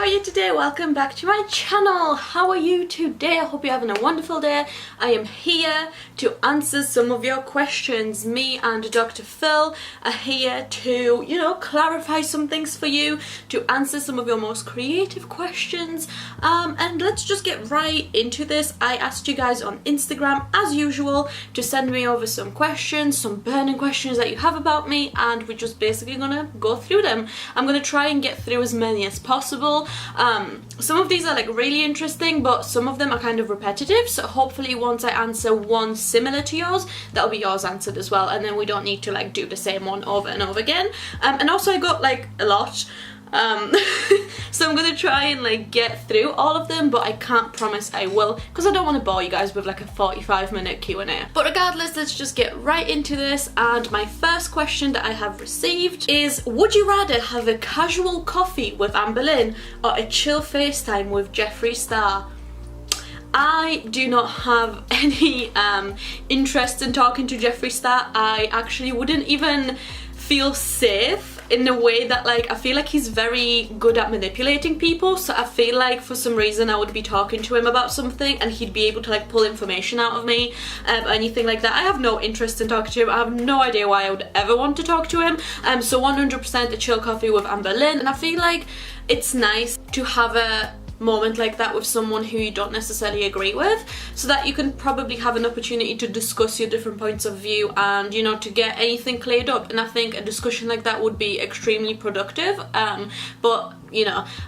are you today? Welcome back to my channel. How are you today? I hope you're having a wonderful day. I am here to answer some of your questions. Me and Dr. Phil are here to, clarify some things for you, to answer some of your most creative questions. And let's just get right into this. I asked you guys on Instagram, as usual, to send me over some questions, some burning questions that you have about me, and we're just basically gonna go through them. I'm gonna try and get through as many as possible. Some of these are like really interesting, but some of them are kind of repetitive, so hopefully once I answer one similar to yours, that'll be yours answered as well, and then we don't need to like do the same one over and over again. And also I got like a lot, so I'm gonna try and like get through all of them, but I can't promise I will, because I don't want to bore you guys with like a 45-minute Q&A. But regardless, let's just get right into this. And my first question that I have received is, would you rather have a casual coffee with Amber Lynn or a chill FaceTime with Jeffree Star? I do not have any interest in talking to Jeffree Star. I actually wouldn't even feel safe in the way that, like, I feel like he's very good at manipulating people, so I feel like for some reason I would be talking to him about something and he'd be able to like pull information out of me, or anything like that. I have no interest in talking to him. I have no idea why I would ever want to talk to him. So 100% a chill coffee with Amber Lynn, and I feel like it's nice to have a moment like that with someone who you don't necessarily agree with, so that you can probably have an opportunity to discuss your different points of view and to get anything cleared up. And I think a discussion like that would be extremely productive, but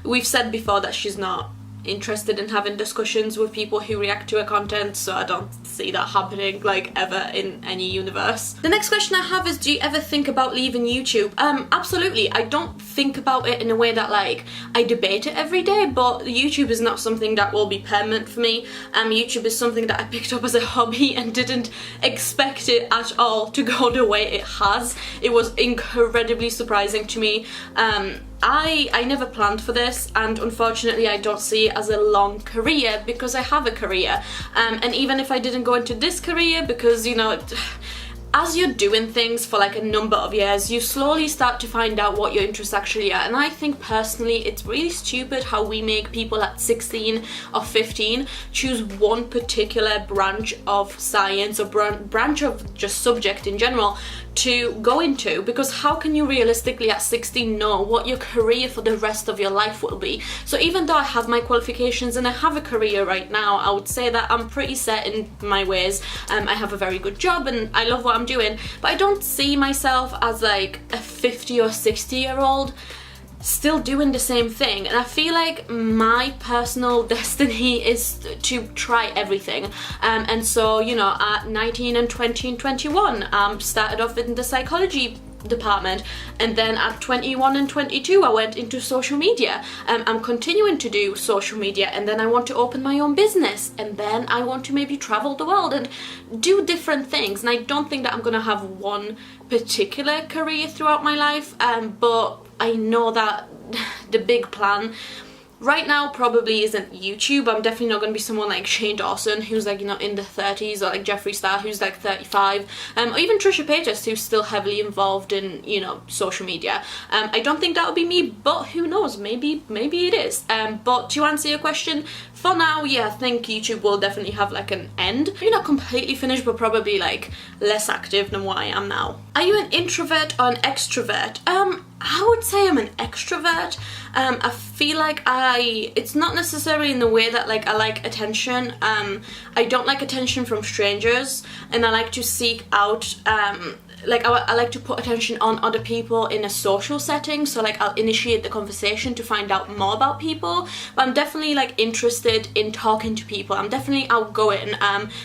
we've said before that she's not interested in having discussions with people who react to her content, so I don't see that happening like ever in any universe. The next question I have is, do you ever think about leaving YouTube? Absolutely. I don't think about it in a way that like I debate it every day, but YouTube is not something that will be permanent for me. YouTube is something that I picked up as a hobby and didn't expect it at all to go the way it has. It was incredibly surprising to me. I never planned for this, and unfortunately I don't see it as a long career because I have a career, and even if I didn't go into this career, because as you're doing things for like a number of years, you slowly start to find out what your interests actually are. And I think personally it's really stupid how we make people at 16 or 15 choose one particular branch of science or branch of just subject in general to go into, because how can you realistically at 16 know what your career for the rest of your life will be? So even though I have my qualifications and I have a career right now, I would say that I'm pretty set in my ways. I have a very good job and I love what I'm doing, but I don't see myself as like a 50 or 60-year-old still doing the same thing. And I feel like my personal destiny is to try everything, and so at 19 and 20 and 21 started off in the psychology department, and then at 21 and 22 I went into social media. I'm continuing to do social media, and then I want to open my own business, and then I want to maybe travel the world and do different things. And I don't think that I'm gonna have one particular career throughout my life, but I know that the big plan right now probably isn't YouTube. I'm definitely not going to be someone like Shane Dawson, who's like, in the 30s, or like Jeffree Star, who's like 35, or even Trisha Paytas, who's still heavily involved in, social media. I don't think that would be me, but who knows, maybe it is. But to answer your question, for now, yeah, I think YouTube will definitely have like an end. Maybe not completely finished, but probably like less active than what I am now. Are you an introvert or an extrovert? I would say I'm an extrovert. I feel like it's not necessarily in the way that like I like attention. I don't like attention from strangers, and I like to seek out I like to put attention on other people in a social setting. So like I'll initiate the conversation to find out more about people, but I'm definitely like interested in talking to people. I'm definitely outgoing.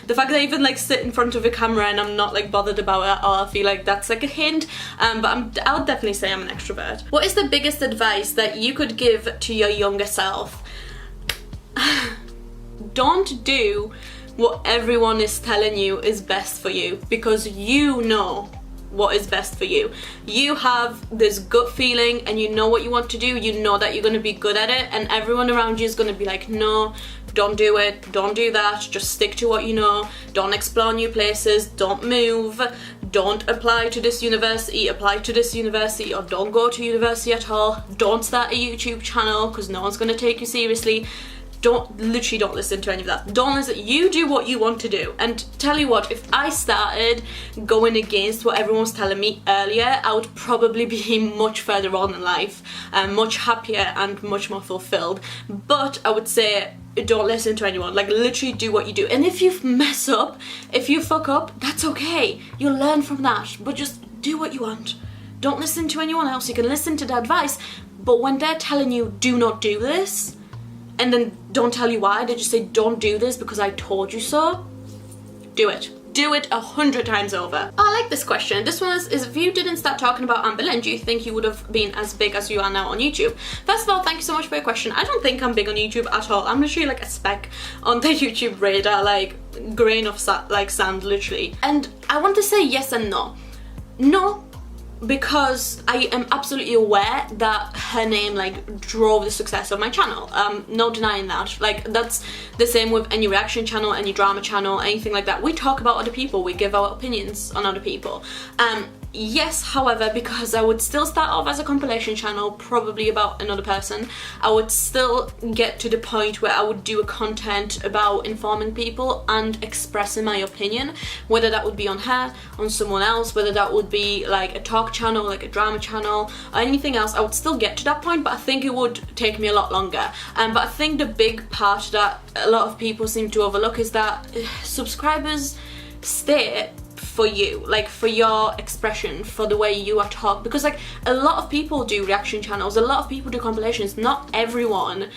The fact that I even like sit in front of a camera and I'm not like bothered about it, or I feel like that's like a hint, but I would definitely say I'm an extrovert. What is the biggest advice that you could give to your younger self? Don't do what everyone is telling you is best for you, because you know what is best for you. You have this gut feeling and you know what you want to do, you know that you're going to be good at it, and everyone around you is going to be like, no, don't do it, don't do that, just stick to what you know, don't explore new places, don't move, don't apply to this university, apply to this university, or don't go to university at all, don't start a YouTube channel because no one's going to take you seriously. Literally don't listen to any of that. Don't listen. You do what you want to do. And tell you what, if I started going against what everyone was telling me earlier, I would probably be much further on in life, much happier and much more fulfilled. But I would say, don't listen to anyone. Like, literally do what you do. And if you mess up, if you fuck up, that's okay. You'll learn from that. But just do what you want. Don't listen to anyone else. You can listen to their advice, but when they're telling you do not do this, and then don't tell you why, they just say don't do this because I told you so, do it. Do it 100 times over. I like this question. This one is if you didn't start talking about Anne Boleyn, do you think you would have been as big as you are now on YouTube? First of all, thank you so much for your question. I don't think I'm big on YouTube at all. I'm literally like a speck on the YouTube radar, like grain of sand, literally. And I want to say yes and no. No, because I am absolutely aware that her name like drove the success of my channel. No denying that. Like, that's the same with any reaction channel, any drama channel, anything like that. We talk about other people, we give our opinions on other people. Yes, however, because I would still start off as a compilation channel, probably about another person, I would still get to the point where I would do a content about informing people and expressing my opinion, whether that would be on her, on someone else, whether that would be like a talk channel, like a drama channel, or anything else. I would still get to that point, but I think it would take me a lot longer. But I think the big part that a lot of people seem to overlook is that subscribers stay for you, like for your expression, for the way you are taught, because like a lot of people do reaction channels, a lot of people do compilations. Not everyone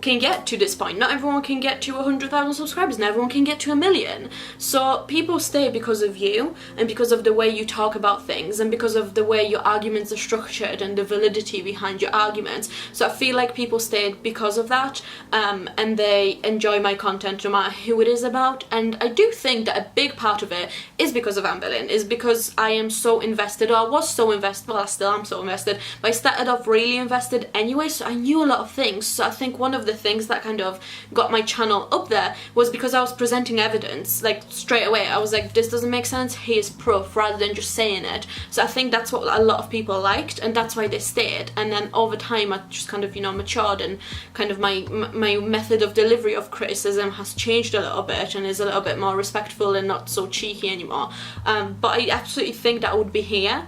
can get to this point. Not everyone can get to 100,000 subscribers. Not everyone can get to 1 million. So people stay because of you, and because of the way you talk about things, and because of the way your arguments are structured and the validity behind your arguments. So I feel like people stayed because of that, and they enjoy my content no matter who it is about. And I do think that a big part of it is because of Anne Boleyn, is because I am so invested, or I was so invested, well I still am so invested, but I started off really invested anyway, so I knew a lot of things. So I think one of the things that kind of got my channel up there was because I was presenting evidence, like straight away. I was like, this doesn't make sense, here's proof, rather than just saying it. So I think that's what a lot of people liked, and that's why they stayed. And then over time I just kind of, you know, matured, and kind of my method of delivery of criticism has changed a little bit and is a little bit more respectful and not so cheeky anymore. But I absolutely think that I would be here.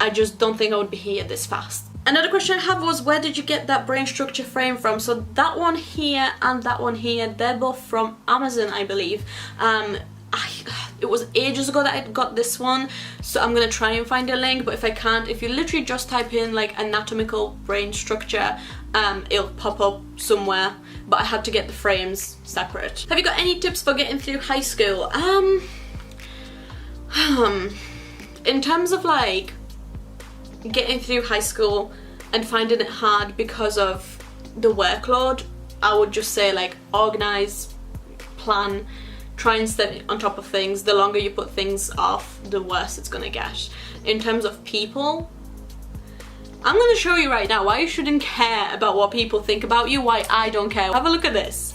I just don't think I would be here this fast. Another question I have was, where did you get that brain structure frame from? So that one here and that one here, they're both from Amazon, I believe. It was ages ago that I got this one, so I'm gonna try and find a link, but if I can't, if you literally just type in like anatomical brain structure, it'll pop up somewhere, but I had to get the frames separate. Have you got any tips for getting through high school? In terms of like getting through high school and finding it hard because of the workload, I would just say like organize, plan, try and stay on top of things. The longer you put things off, the worse it's gonna get. In terms of people, I'm gonna show you right now why you shouldn't care about what people think about you, why I don't care. Have a look at this.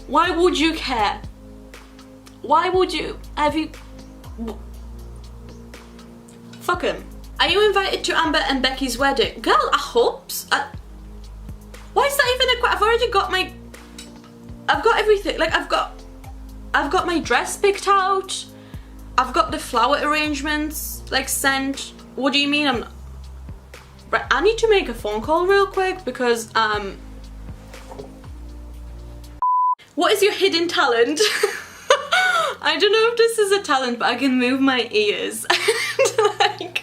Why would you care? Why would you? Have you... Fuck him. Are you invited to Amber and Becky's wedding? Girl, I hope so. Why is that even a question? I've already got my... I've got everything. Like, I've got my dress picked out. I've got the flower arrangements, like, sent. What do you mean I'm... Right, I need to make a phone call real quick because, What is your hidden talent? I don't know if this is a talent, but I can move my ears. And, like,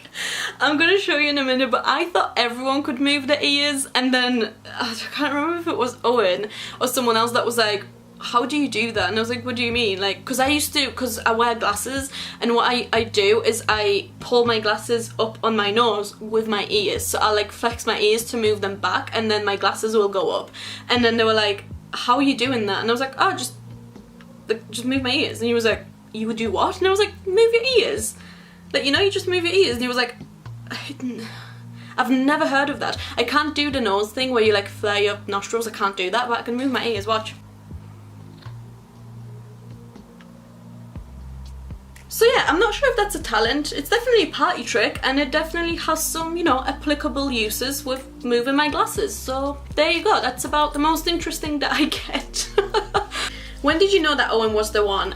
I'm gonna show you in a minute, but I thought everyone could move their ears, and then I can't remember if it was Owen or someone else that was like, how do you do that? And I was like, what do you mean? Like, because I wear glasses, and what I do is I pull my glasses up on my nose with my ears. So I like flex my ears to move them back, and then my glasses will go up. And then they were like, how are you doing that? And I was like, oh, just move my ears. And he was like, you would do what? And I was like, move your ears. Like, you know, you just move your ears. And he was like, I've never heard of that. I can't do the nose thing where you like flare your nostrils. I can't do that, but I can move my ears. Watch. So yeah, I'm not sure if that's a talent. It's definitely a party trick, and it definitely has some, you know, applicable uses with moving my glasses. So there you go. That's about the most interesting that I get. When did you know that Owen was the one?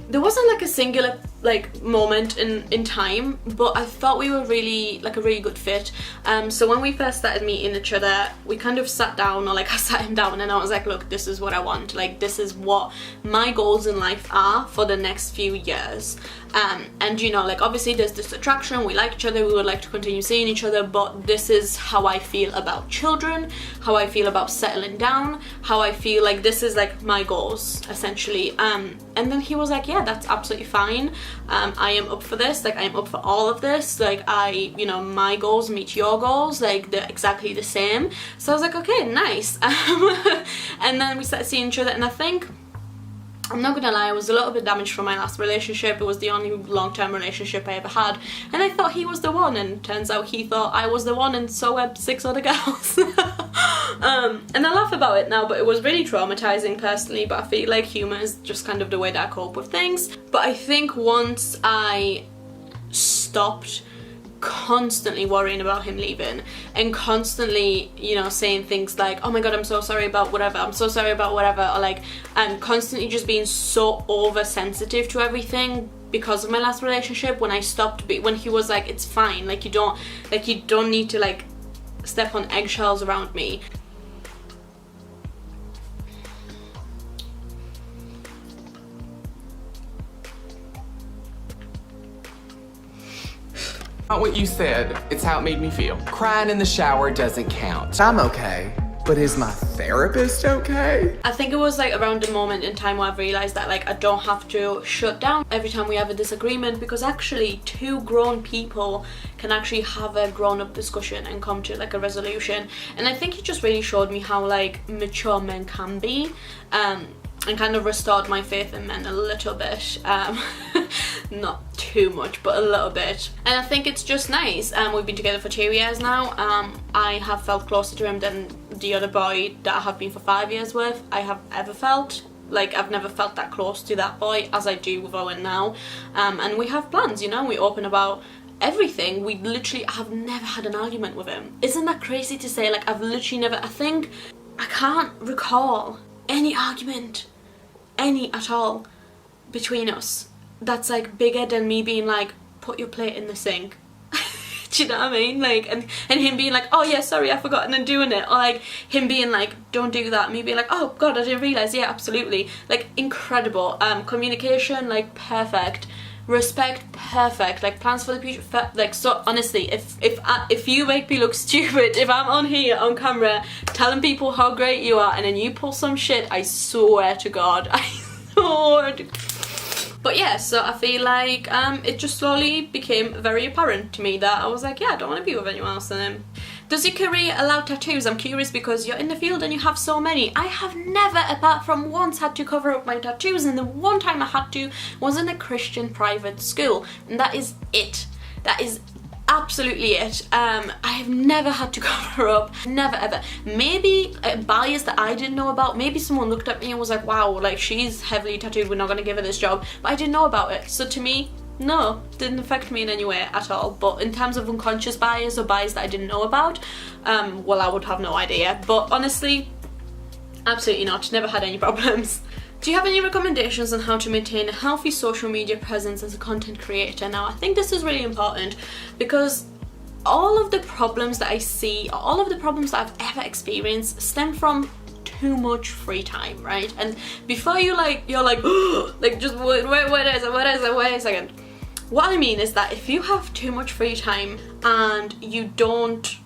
There wasn't like a singular like moment in time, but I thought we were really like a really good fit. So when we first started meeting each other, we kind of sat down, or like I sat him down, and I was like, look, this is what I want. Like, this is what my goals in life are for the next few years. And you know, like, obviously there's this attraction, we like each other, we would like to continue seeing each other, but this is how I feel about children, how I feel about settling down, how I feel like this is like my goals essentially. And then he was like, yeah, that's absolutely fine. I am up for this, like I am up for all of this, like you know, my goals meet your goals, like they're exactly the same. So I was like, okay, nice. And then we started seeing each other, and I think, I'm not gonna lie, I was a little bit damaged from my last relationship. It was the only long-term relationship I ever had, and I thought he was the one, and turns out he thought I was the one, and so were 6 other girls. And I laugh about it now, but it was really traumatizing personally. But I feel like humor is just kind of the way that I cope with things. But I think once I stopped constantly worrying about him leaving, and constantly, you know, saying things like, oh my god, I'm so sorry about whatever, I'm so sorry about whatever, or like, and constantly just being so oversensitive to everything because of my last relationship, when I stopped when he was like, it's fine, like you don't need to like step on eggshells around me. Not what you said, it's how it made me feel. Crying in the shower doesn't count. I'm okay, but is my therapist okay? I think it was like around the moment in time where I've realised that like I don't have to shut down every time we have a disagreement, because actually 2 grown people can actually have a grown-up discussion and come to like a resolution. And I think it just really showed me how like mature men can be, and kind of restored my faith in men a little bit. Not too much, but a little bit. And I think it's just nice. We've been together for 2 years now. I have felt closer to him than the other boy that I have been for 5 years with I have ever felt. Like, I've never felt that close to that boy as I do with Owen now. And we have plans, you know, we open about everything. We literally have never had an argument with him. Isn't that crazy to say? Like, I've literally never, I can't recall any argument, any at all, between us that's like bigger than me being like, put your plate in the sink. Do you know what I mean? Like, and him being like, oh yeah, sorry, I forgot, and then doing it. Or like him being like, don't do that. Me being like, oh god, I didn't realise. Yeah, absolutely. Like, incredible. Communication, like, perfect. Respect, perfect. Like, plans for the future, like, so honestly, if you make me look stupid, if I'm on here on camera telling people how great you are, and then you pull some shit, I swear to god, I swear to. But yeah, so I feel like it just slowly became very apparent to me that I was like, yeah, I don't want to be with anyone else than him. Does your career allow tattoos? I'm curious because you're in the field and you have so many. I have never, apart from once, had to cover up my tattoos, and the one time I had to was in a Christian private school, and that is it. That is absolutely it. I have never had to cover up, never ever. Maybe a bias that I didn't know about, maybe someone looked at me and was like, wow, like, she's heavily tattooed, we're not gonna give her this job, but I didn't know about it. So to me, no, didn't affect me in any way at all. But in terms of unconscious bias or bias that I didn't know about, well, I would have no idea. But honestly, absolutely not, never had any problems. Do you have any recommendations on how to maintain a healthy social media presence as a content creator? Now, I think this is really important because all of the problems that I see, all of the problems that I've ever experienced stem from too much free time, right? And before you're like like just wait a second. What I mean is that if you have too much free time and you don't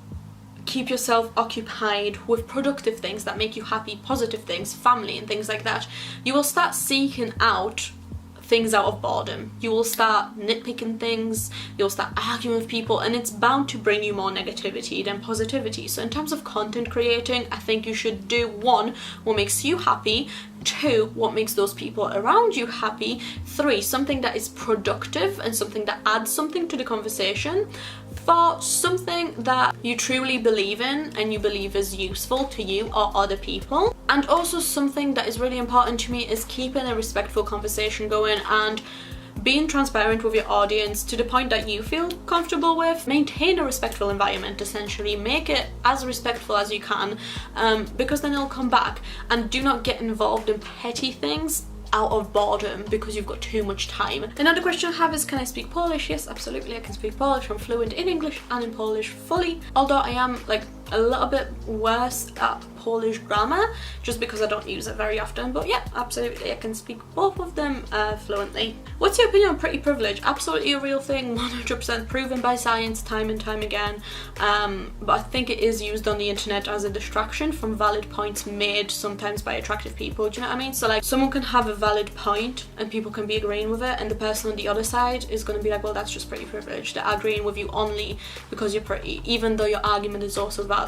keep yourself occupied with productive things that make you happy, positive things, family and things like that, you will start seeking out things out of boredom. You will start nitpicking things, you'll start arguing with people, and it's bound to bring you more negativity than positivity. So in terms of content creating, I think you should do 1, what makes you happy, 2, what makes those people around you happy, 3, something that is productive and something that adds something to the conversation, 4, something that you truly believe in and you believe is useful to you or other people. And also something that is really important to me is keeping a respectful conversation going and being transparent with your audience to the point that you feel comfortable with. Maintain a respectful environment, essentially. Make it as respectful as you can, because then it'll come back. And do not get involved in petty things out of boredom because you've got too much time. Another question I have is, can I speak Polish? Yes, absolutely, I can speak Polish. I'm fluent in English and in Polish fully, although I am like a little bit worse at Polish grammar just because I don't use it very often. But yeah, absolutely, I can speak both of them fluently. What's your opinion on pretty privilege? Absolutely a real thing, 100% proven by science time and time again. But I think it is used on the internet as a distraction from valid points made sometimes by attractive people. Do you know what I mean? So like someone can have a valid point and people can be agreeing with it, and the person on the other side is going to be like, well, that's just pretty privilege. They're agreeing with you only because you're pretty, even though your argument is also valid.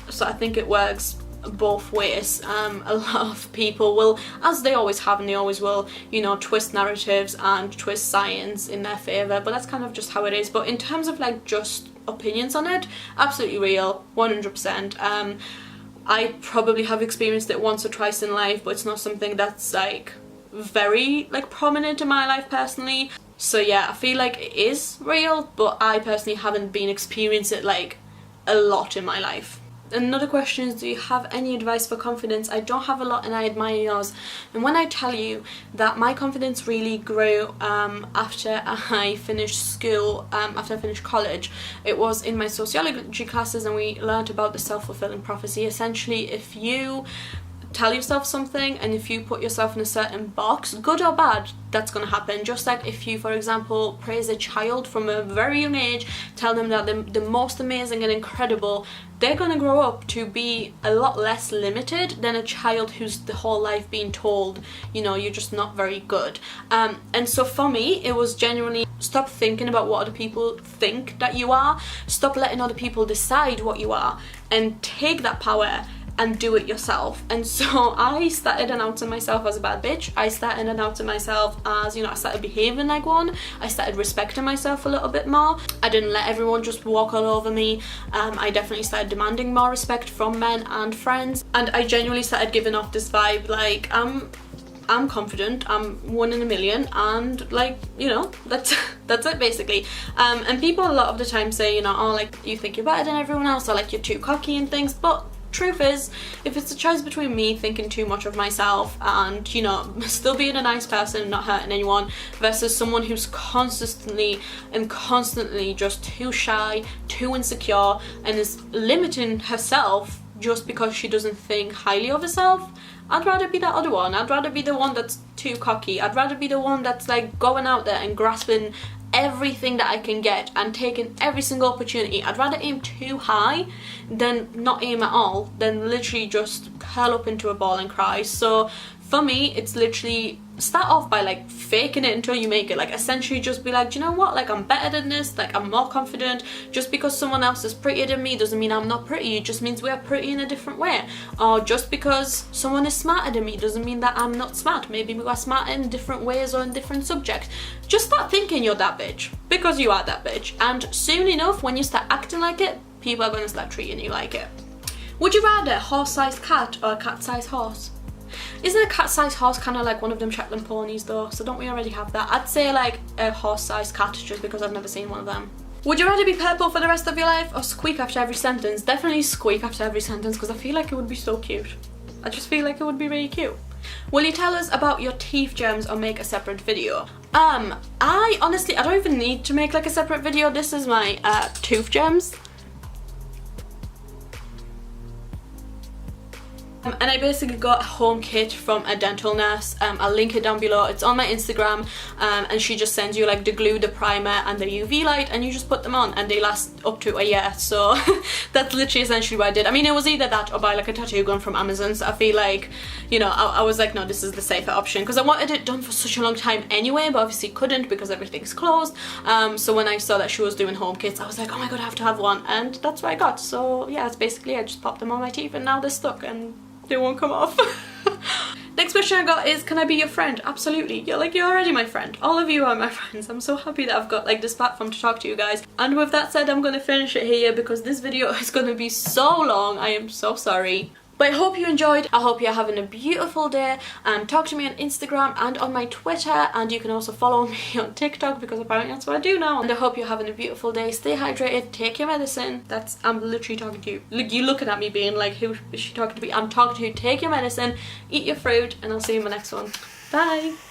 So I think it works both ways. A lot of people will, as they always have and they always will, you know, twist narratives and twist science in their favour, but that's kind of just how it is. But in terms of like just opinions on it, absolutely real, 100%. I probably have experienced it once or twice in life, but it's not something that's like very like prominent in my life personally. So yeah, I feel like it is real, but I personally haven't been experiencing it like a lot in my life. Another question is, do you have any advice for confidence? I don't have a lot and I admire yours. And when I tell you that my confidence really grew after I finished school, after I finished college, it was in my sociology classes, and we learned about the self-fulfilling prophecy. Essentially, if you tell yourself something and if you put yourself in a certain box, good or bad, that's gonna happen. Just like if you, for example, praise a child from a very young age, tell them that they're the most amazing and incredible, they're gonna grow up to be a lot less limited than a child who's the whole life being told, you know, you're just not very good. And so for me, it was genuinely stop thinking about what other people think that you are, stop letting other people decide what you are, and take that power and do it yourself. And so I started announcing myself as a bad bitch. I started announcing myself as, you know, I started behaving like one. I started respecting myself a little bit more. I didn't let everyone just walk all over me. I definitely started demanding more respect from men and friends, and I genuinely started giving off this vibe like I'm confident, I'm 1 in a million, and like, you know, that's it basically. And people a lot of the time say, you know, oh, like, you think you're better than everyone else, or like you're too cocky and things, but truth is, if it's a choice between me thinking too much of myself and, you know, still being a nice person and not hurting anyone, versus someone who's constantly just too shy, too insecure, and is limiting herself just because she doesn't think highly of herself, I'd rather be that other one. I'd rather be the one that's too cocky. I'd rather be the one that's like going out there and grasping everything that I can get and taking every single opportunity. I'd rather aim too high than not aim at all, than literally just curl up into a ball and cry. So for me, it's literally start off by like faking it until you make it. Like essentially just be like, do you know what, like I'm better than this, like I'm more confident. Just because someone else is prettier than me doesn't mean I'm not pretty, it just means we're pretty in a different way. Or just because someone is smarter than me doesn't mean that I'm not smart. Maybe we are smarter in different ways or in different subjects. Just start thinking you're that bitch, because you are that bitch, and soon enough when you start acting like it, people are going to start treating you like it. Would you rather a horse-sized cat or a cat-sized horse? Isn't a cat-sized horse kind of like one of them Shetland ponies though? So don't we already have that? I'd say like a horse-sized cat just because I've never seen one of them. Would you rather be purple for the rest of your life or squeak after every sentence? Definitely squeak after every sentence, because I feel like it would be so cute. I just feel like it would be really cute. Will you tell us about your teeth germs or make a separate video? I honestly, I don't even need to make like a separate video. This is my tooth germs. And I basically got a home kit from a dental nurse. I'll link it down below. It's on my Instagram, and she just sends you like the glue, the primer and the UV light, and you just put them on and they last up to a year. So that's literally essentially what I did. I mean, it was either that or buy like a tattoo gun from Amazon, so I feel like, you know, I was like, no, this is the safer option, because I wanted it done for such a long time anyway, but obviously couldn't because everything's closed. So when I saw that she was doing home kits, I was like, oh my god, I have to have one, and that's what I got. So yeah, it's basically I just popped them on my teeth and now they're stuck and they won't come off. Next question I got is, can I be your friend? Absolutely. You're already my friend. All of you are my friends. I'm so happy that I've got like this platform to talk to you guys. And with that said, I'm gonna finish it here because this video is gonna be so long. I am so sorry. But I hope you enjoyed. I hope you're having a beautiful day, and talk to me on Instagram and on my Twitter, and you can also follow me on TikTok because apparently that's what I do now. And I hope you're having a beautiful day. Stay hydrated, take your medicine. I'm literally talking to you. Look, you looking at me being like, who is she talking to me? I'm talking to you. Take your medicine, eat your fruit, and I'll see you in my next one. Bye.